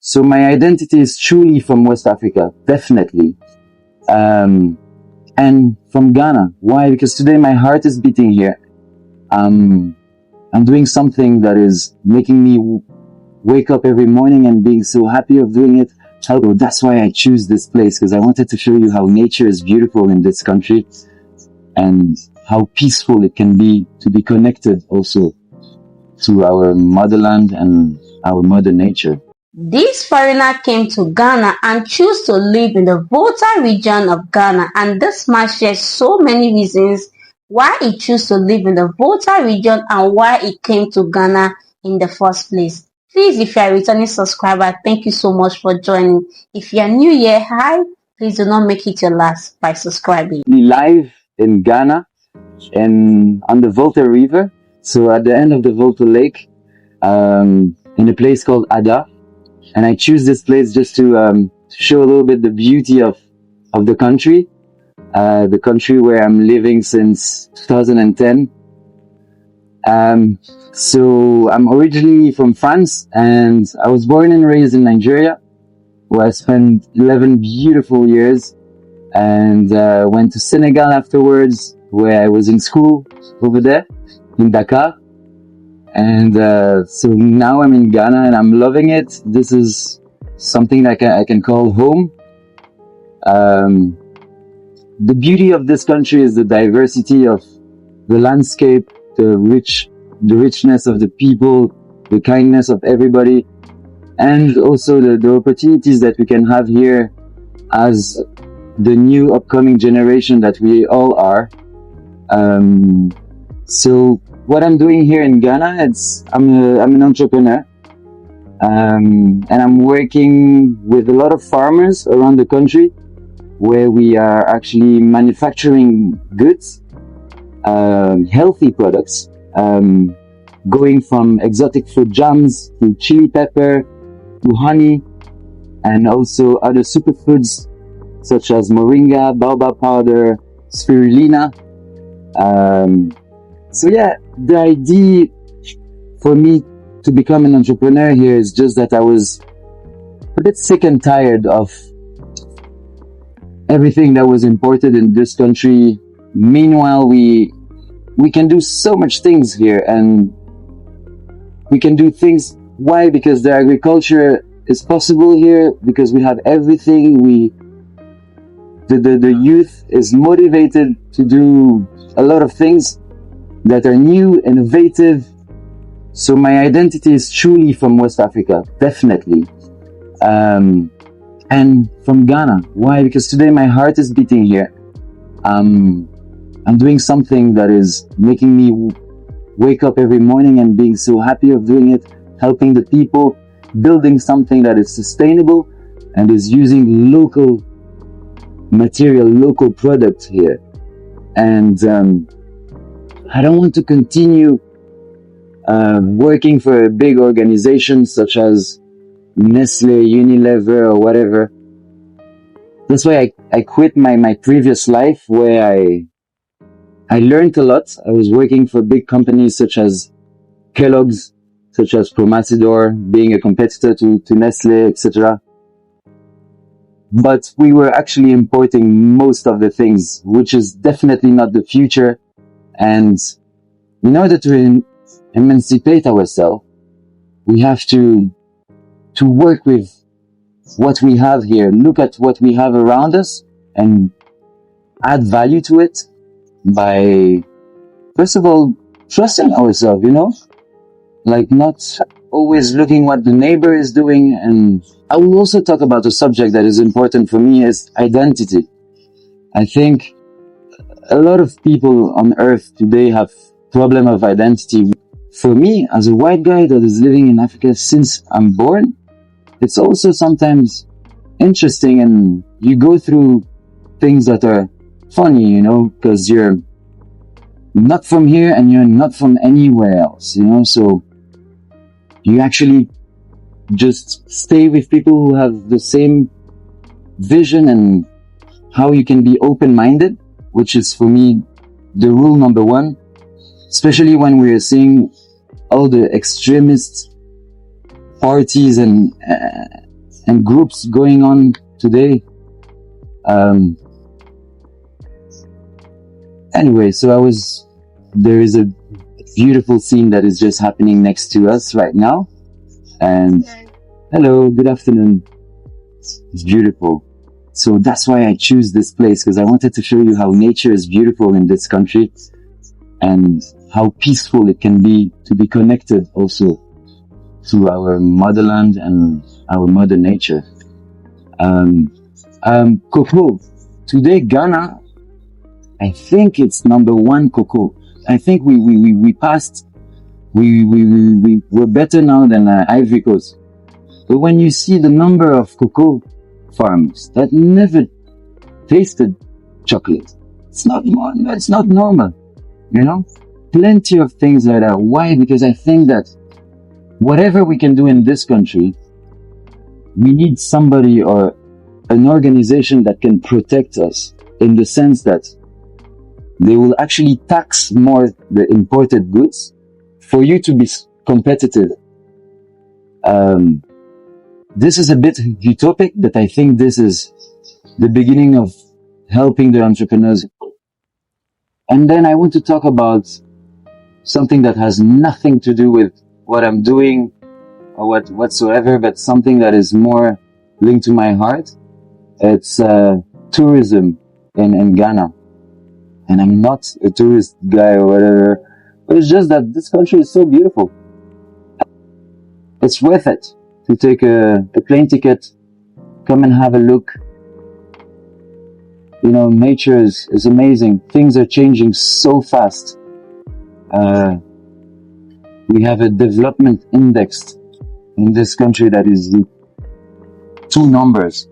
So my identity is truly from West Africa, definitely. And from Ghana. Why? Because today my heart is beating here. I'm doing something that is making me wake up every morning and being so happy of doing it. That's why I choose this place, because I wanted to show you how nature is beautiful in this country and how peaceful it can be to be connected also to our motherland and our mother nature. This foreigner came to Ghana and chose to live in the Volta region of Ghana, and this man shares so many reasons why he chose to live in the Volta region and why he came to Ghana in the first place. Please, if you are a returning subscriber, thank you so much for joining. If you are new here, hi, please do not make it your last by subscribing. Live in Ghana and on the Volta River, so at the end of the Volta Lake, in a place called Ada. And I choose this place just to show a little bit the beauty of the country where I'm living since 2010. So I'm originally from France, and I was born and raised in Nigeria, where I spent 11 beautiful years, and went to Senegal afterwards, where I was in school over there in Dakar. And so now I'm in Ghana and I'm loving it. This is something that I can call home. The beauty of this country is the diversity of the landscape, the richness of the people, the kindness of everybody, and also the opportunities that we can have here as the new upcoming generation that we all are. So what I'm doing here in Ghana, I'm an entrepreneur, and I'm working with a lot of farmers around the country, where we are actually manufacturing goods, healthy products, going from exotic fruit jams to chili pepper to honey, and also other superfoods such as moringa, baobab powder, spirulina. So yeah, the idea for me to become an entrepreneur here is just that I was a bit sick and tired of everything that was imported in this country. Meanwhile, we can do so much things here, and we can do things. Why? Because the agriculture is possible here, because we have everything. The youth is motivated to do a lot of things that are new, innovative. So my identity is truly from West Africa, definitely. And from Ghana. Why? Because today my heart is beating here. I'm doing something that is making me wake up every morning and being so happy of doing it, helping the people, building something that is sustainable and is using local material, local products here. And I don't want to continue working for a big organization such as Nestle, Unilever, or whatever. That's why I quit my previous life, where I learned a lot. I was working for big companies such as Kellogg's, such as Promasidor, being a competitor to Nestle, etc. But we were actually importing most of the things, which is definitely not the future. And in order to emancipate ourselves, we have to work with what we have here, look at what we have around us and add value to it by, first of all, trusting ourselves, like not always looking what the neighbor is doing. And I will also talk about a subject that is important for me, is identity. I think a lot of people on earth today have problem of identity. For me, as a white guy that is living in Africa since I'm born, it's also sometimes interesting, and you go through things that are funny, because you're not from here and you're not from anywhere else, so you actually just stay with people who have the same vision and how you can be open-minded, which is for me the rule number one, especially when we are seeing all the extremist parties and and groups going on today. Um, anyway, there is a beautiful scene that is just happening next to us right now. And hello, good afternoon. It's beautiful. So that's why I choose this place, because I wanted to show you how nature is beautiful in this country and how peaceful it can be to be connected also to our motherland and our mother nature. Cocoa. Today, Ghana, I think it's number one cocoa. I think we passed, we're better now than Ivory Coast. But when you see the number of cocoa farms that never tasted chocolate, it's not normal, you know? Plenty of things like that. Why? Because I think that whatever we can do in this country, we need somebody or an organization that can protect us, in the sense that they will actually tax more the imported goods for you to be competitive. This is a bit utopic, but I think this is the beginning of helping the entrepreneurs. And then I want to talk about something that has nothing to do with what I'm doing or whatsoever, but something that is more linked to my heart. It's tourism in Ghana. And I'm not a tourist guy or whatever, but it's just that this country is so beautiful. It's worth it to take a plane ticket, come and have a look. You know, nature is amazing. Things are changing so fast. We have a development index in this country that is 2 numbers.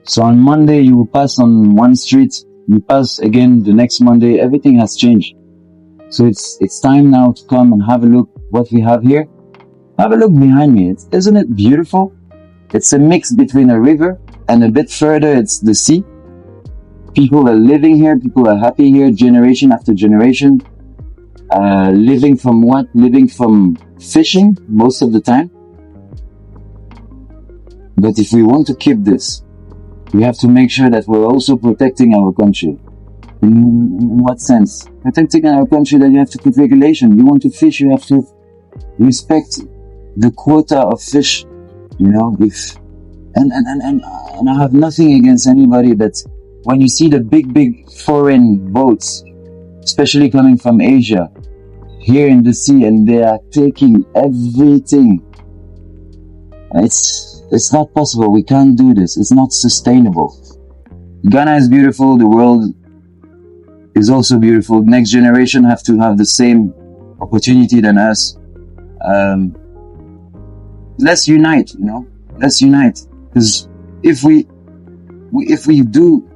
So on Monday, you will pass on one street, you pass again the next Monday, everything has changed. So it's time now to come and have a look what we have here. Have a look behind me. Isn't it beautiful? It's a mix between a river and a bit further it's the sea. People are living here, people are happy here, generation after generation. Living from what? Living from fishing most of the time. But if we want to keep this, we have to make sure that we're also protecting our country. In what sense? Protecting our country, that you have to put regulation. You want to fish, you have to respect the quota of fish. You know, and I have nothing against anybody, but when you see the big foreign boats, especially coming from Asia, here in the sea, and they are taking everything, it's not possible. We can't do this. It's not sustainable. Ghana is beautiful. The world is also beautiful. Next generation have to have the same opportunity than us. Let's unite, you know. Let's unite. Because if we do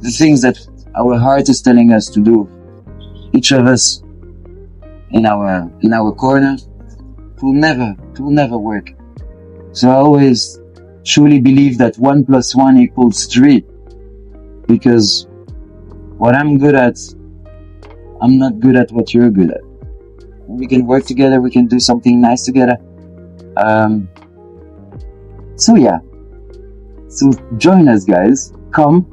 the things that our heart is telling us to do, each of us in our corner, it will never work. So I always truly believe that 1 + 1 = 3. Because what I'm good at, I'm not good at what you're good at. We can work together, we can do something nice together. So yeah. So join us, guys. Come.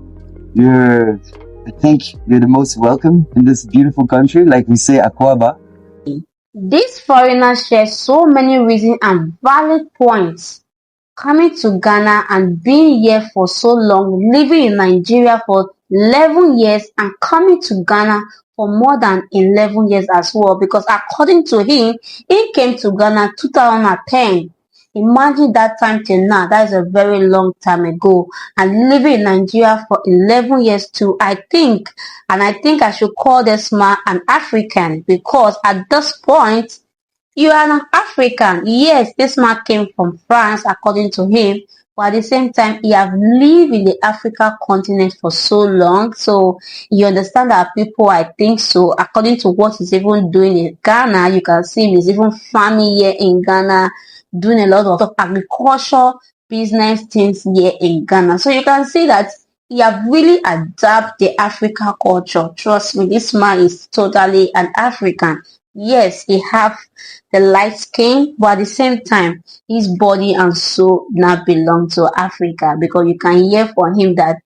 I think you're the most welcome in this beautiful country. Like we say, Akwaba. These foreigners share so many reasons and valid points. Coming to Ghana and being here for so long, living in Nigeria for 11 years and coming to Ghana for more than 11 years as well, because according to him, he came to Ghana 2010. Imagine that time till now. That is a very long time ago. And living in Nigeria for 11 years too, I think I should call this man an African, because at this point, you are an African. Yes, this man came from France, according to him, but at the same time, he have lived in the Africa continent for so long. So you understand that people, I think so, according to what he's even doing in Ghana, you can see him is even farming here in Ghana, doing a lot of agriculture business things here in Ghana. So you can see that he have really adapted the Africa culture. Trust me, this man is totally an African. Yes, he have the light skin, but at the same time, his body and soul now belong to Africa, because you can hear from him that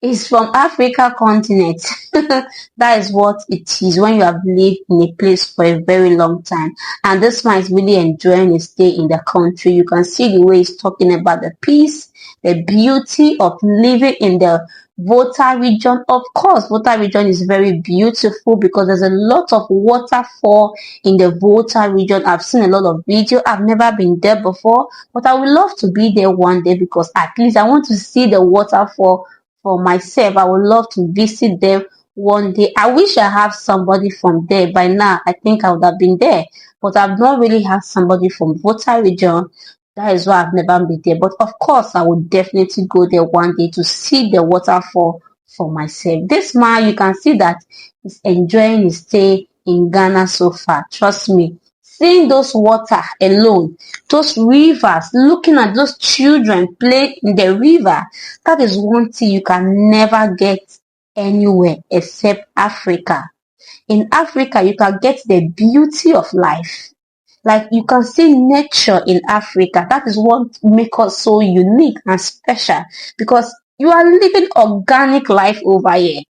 it's from Africa continent. That is what it is when you have lived in a place for a very long time. And this man is really enjoying his stay in the country. You can see the way he's talking about the peace, the beauty of living in the Volta region. Of course, Volta region is very beautiful because there's a lot of waterfall in the Volta region. I've seen a lot of video. I've never been there before, but I would love to be there one day, because at least I want to see the waterfall for myself. I would love to visit them one day. I wish I have somebody from there. By now, I think I would have been there, but I've not really had somebody from Volta region. That is why I've never been there. But of course, I would definitely go there one day to see the waterfall for myself. This man, you can see that he's enjoying his stay in Ghana so far. Trust me. Seeing those water alone, those rivers, looking at those children play in the river, that is one thing you can never get anywhere except Africa. In Africa, you can get the beauty of life. Like, you can see nature in Africa. That is what makes us so unique and special, because you are living organic life over here.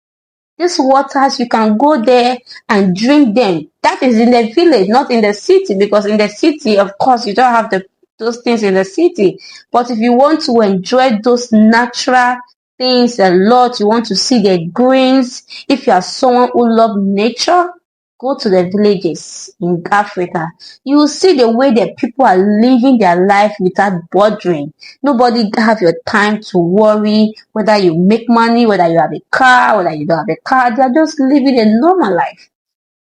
These waters, you can go there and drink them. That is in the village, not in the city, because in the city, of course, you don't have those things in the city. But if you want to enjoy those natural things a lot, you want to see the greens, if you are someone who love nature, go to the villages in Africa. You will see the way the people are living their life without bothering. Nobody have your time to worry whether you make money, whether you have a car, whether you don't have a car. They are just living a normal life.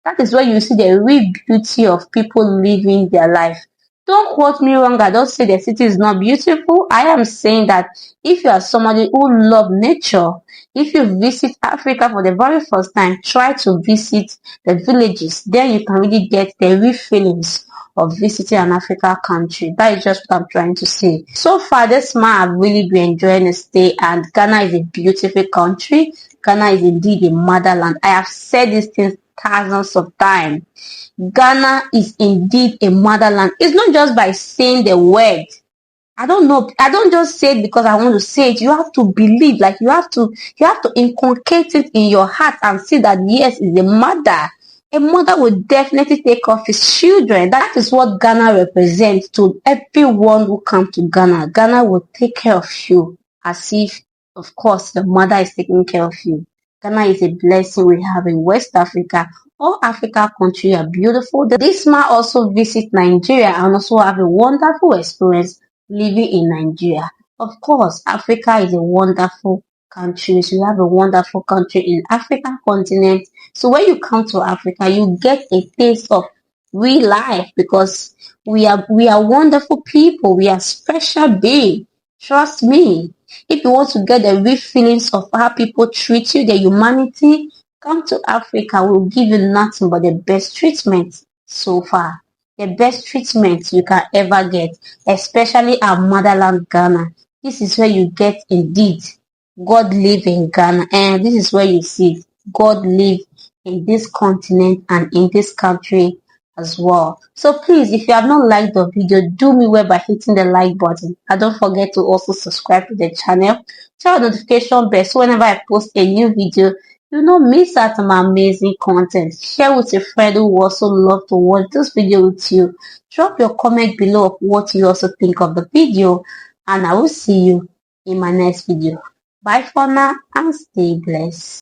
That is where you see the real beauty of people living their life. Don't quote me wrong. I don't say the city is not beautiful. I am saying that if you are somebody who love nature, if you visit Africa for the very first time, try to visit the villages. Then you can really get the real feelings of visiting an African country. That is just what I'm trying to say. So far, this man have really been enjoying his stay, and Ghana is a beautiful country. Ghana is indeed a motherland. I have said these things thousands of times. Ghana is indeed a motherland. It's not just by saying the word. I don't know. I don't just say it because I want to say it. You have to believe. Like, you have to inculcate it in your heart and see that yes, it's a mother. A mother will definitely take off his children. That is what Ghana represents to everyone who comes to Ghana. Ghana will take care of you as if, of course, the mother is taking care of you. Ghana is a blessing we have in West Africa. All Africa countries are beautiful. This man also visit Nigeria and also have a wonderful experience living in Nigeria. Of course, Africa is a wonderful country. So we have a wonderful country in African continent. So when you come to Africa, you get a taste of real life, because we are wonderful people. We are special beings. Trust me. If you want to get the real feelings of how people treat you, the humanity, come to Africa. We'll give you nothing but the best treatment so far. The best treatment you can ever get, especially our motherland Ghana. This is where you get indeed God live in Ghana, and this is where you see God live in this continent and in this country as well. So please, if you have not liked the video, do me well by hitting the like button, and don't forget to also subscribe to the channel, turn on notification bell, so whenever I post a new video, do not miss out on my amazing content. Share with a friend who would also love to watch this video with you. Drop your comment below of what you also think of the video, and I will see you in my next video. Bye for now and stay blessed.